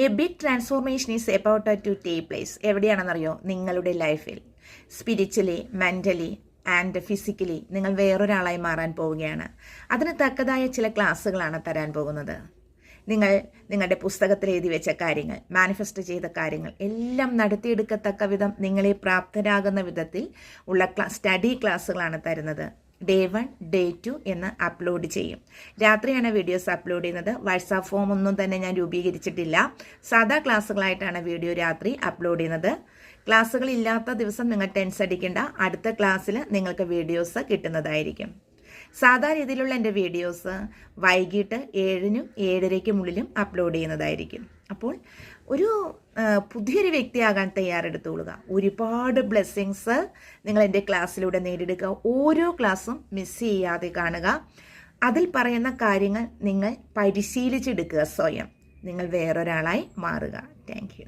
A big transformation is about to take place. എവിടെയാണെന്നറിയോ? നിങ്ങളുടെ ലൈഫിൽ. സ്പിരിച്വലി, മെൻ്റലി ആൻഡ് ഫിസിക്കലി നിങ്ങൾ വേറൊരാളായി മാറാൻ പോവുകയാണ്. അതിന് തക്കതായ ചില ക്ലാസ്സുകളാണ് തരാൻ പോകുന്നത്. നിങ്ങൾ നിങ്ങളുടെ പുസ്തകത്തിൽ എഴുതി വെച്ച കാര്യങ്ങൾ, മാനിഫെസ്റ്റ് ചെയ്ത കാര്യങ്ങൾ എല്ലാം നടത്തിയെടുക്കത്തക്ക വിധം നിങ്ങളെ പ്രാപ്തരാകുന്ന വിധത്തിൽ ഉള്ള സ്റ്റഡി ക്ലാസ്സുകളാണ് തരുന്നത്. ഡേ 1, ഡേ 2 എന്ന് അപ്ലോഡ് ചെയ്യും. രാത്രിയാണ് വീഡിയോസ് അപ്ലോഡ് ചെയ്യുന്നത്. വാട്സാപ്പ് ഫോം ഒന്നും തന്നെ ഞാൻ രൂപീകരിച്ചിട്ടില്ല. സാധാ ക്ലാസ്സുകളായിട്ടാണ് വീഡിയോ രാത്രി അപ്ലോഡ് ചെയ്യുന്നത്. ക്ലാസ്സുകൾ ഇല്ലാത്ത ദിവസം നിങ്ങൾ ടെൻസ് അടിക്കേണ്ട. അടുത്ത ക്ലാസ്സിൽ നിങ്ങൾക്ക് വീഡിയോസ് കിട്ടുന്നതായിരിക്കും. സാധാ രീതിയിലുള്ള എൻ്റെ വീഡിയോസ് വൈകിട്ട് 7-നും 7:30-നും അപ്ലോഡ് ചെയ്യുന്നതായിരിക്കും. അപ്പോൾ ഒരു പുതിയൊരു വ്യക്തിയാകാൻ തയ്യാറെടുത്തുകൊള്ളുക. ഒരുപാട് ബ്ലെസ്സിങ്സ് നിങ്ങൾ എൻ്റെ ക്ലാസ്സിലൂടെ നേടിയെടുക്കുക. ഓരോ ക്ലാസ്സും മിസ് ചെയ്യാതെ കാണുക. അതിൽ പറയുന്ന കാര്യങ്ങൾ നിങ്ങൾ പരിശീലിച്ചെടുക്കുക. സ്വയം നിങ്ങൾ വേറൊരാളായി മാറുക. Thank you.